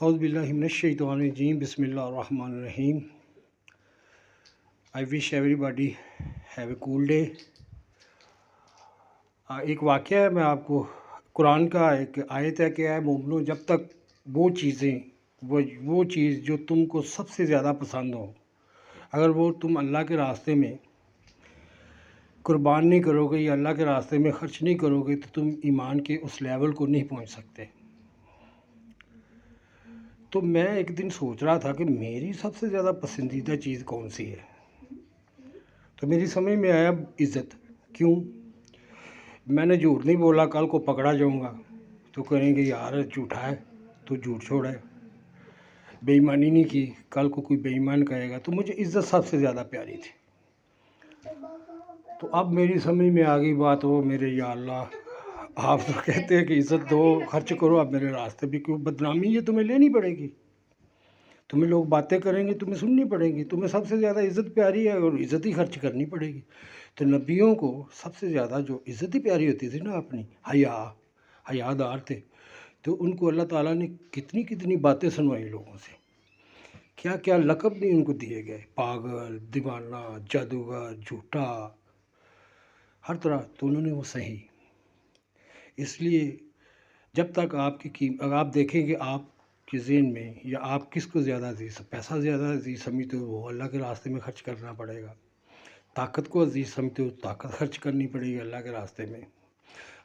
اعوذ باللہ من الشیطان الرجیم بسم اللہ الرحمن الرحیم. I wish everybody have a cool day. ایک واقعہ ہے، میں آپ کو قرآن کا ایک آیت ہے کہ اے مومنو، جب تک وہ چیز جو تم کو سب سے زیادہ پسند ہو، اگر وہ تم اللہ کے راستے میں قربان نہیں کرو گے یا اللہ کے راستے میں خرچ نہیں کرو گے تو تم ایمان کے اس لیول کو نہیں پہنچ سکتے. تو میں ایک دن سوچ رہا تھا کہ میری سب سے زیادہ پسندیدہ چیز کون سی ہے، تو میری سمجھ میں آیا عزت. کیوں؟ میں نے جھوٹ نہیں بولا، کل کو پکڑا جاؤں گا تو کہیں گے یار جھوٹا ہے، تو جھوٹ چھوڑا ہے. بے ایمانی نہیں کی، کل کو کوئی بے ایمان کہے گا. تو مجھے عزت سب سے زیادہ پیاری تھی. تو اب میری سمجھ میں آ گئی بات، وہ میرے یا اللہ، آپ تو کہتے ہیں کہ عزت دو، خرچ کرو، اب میرے راستے بھی کیوں بدنامی یہ تمہیں لینی پڑے گی، تمہیں لوگ باتیں کریں گے، تمہیں سننی پڑے گی. تمہیں سب سے زیادہ عزت پیاری ہے اور عزت ہی خرچ کرنی پڑے گی. تو نبیوں کو سب سے زیادہ جو عزت ہی پیاری ہوتی تھی نا، اپنی حیا دار تھے. تو ان کو اللہ تعالیٰ نے کتنی باتیں سنوائی لوگوں سے، کیا لقب بھی ان کو دیے گئے، پاگل، دیوانہ، جادوگر، جھوٹا، ہر طرح. تو انہوں نے وہ صحیح. اس لیے جب تک اگر آپ دیکھیں کہ آپ کے ذہن میں یا آپ کس کو زیادہ عزیز، پیسہ زیادہ عزیز سمجھتے ہو، وہ اللہ کے راستے میں خرچ کرنا پڑے گا. طاقت کو عزیز سمجھتے ہو، طاقت خرچ کرنی پڑے گی اللہ کے راستے میں.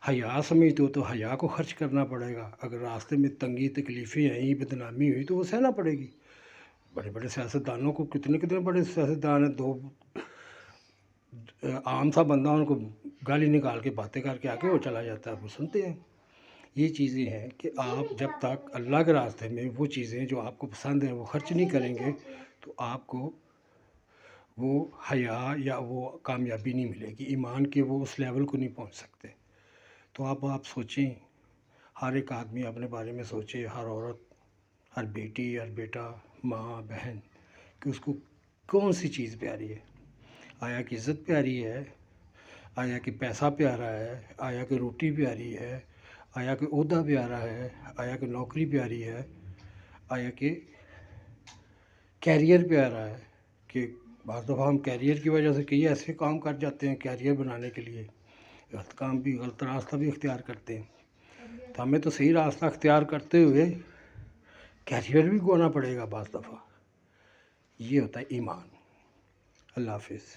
حیا سمجھتے ہو تو حیا کو خرچ کرنا پڑے گا. اگر راستے میں تنگی تکلیفیں آئیں، بدنامی ہوئی تو وہ سہنا پڑے گی. بڑے سیاستدانوں کو کتنے بڑے سیاستدان ہیں، دو عام سا بندہ ان کو گالی نکال کے باتیں کر کے آگے وہ چلا جاتا ہے، وہ سنتے ہیں. یہ چیزیں ہیں کہ آپ جب تک اللہ کے راستے میں وہ چیزیں جو آپ کو پسند ہیں وہ خرچ نہیں کریں گے تو آپ کو وہ حیا یا وہ کامیابی نہیں ملے گی، ایمان کے وہ اس لیول کو نہیں پہنچ سکتے. تو آپ سوچیں، ہر ایک آدمی اپنے بارے میں سوچے، ہر عورت، ہر بیٹی، ہر بیٹا، ماں، بہن، کہ اس کو کون سی چیز پیاری ہے. آیا کہ عزت پیاری ہے، آیا کہ پیسہ پیارا ہے، آیا کہ روٹی پیاری ہے، آیا کہ عہدہ پیارا ہے، آیا کہ نوکری پیاری ہے، آیا کہ کیریئر پیارا ہے. کہ بعض دفعہ ہم کیریئر کی وجہ سے کئی ایسے کام کر جاتے ہیں کیریئر بنانے کے لیے، غلط راستہ بھی اختیار کرتے ہیں. تو ہمیں تو صحیح راستہ اختیار کرتے ہوئے کیریئر بھی گوانا پڑے گا بعض دفعہ. یہ ہوتا ہے ایمان. اللہ حافظ.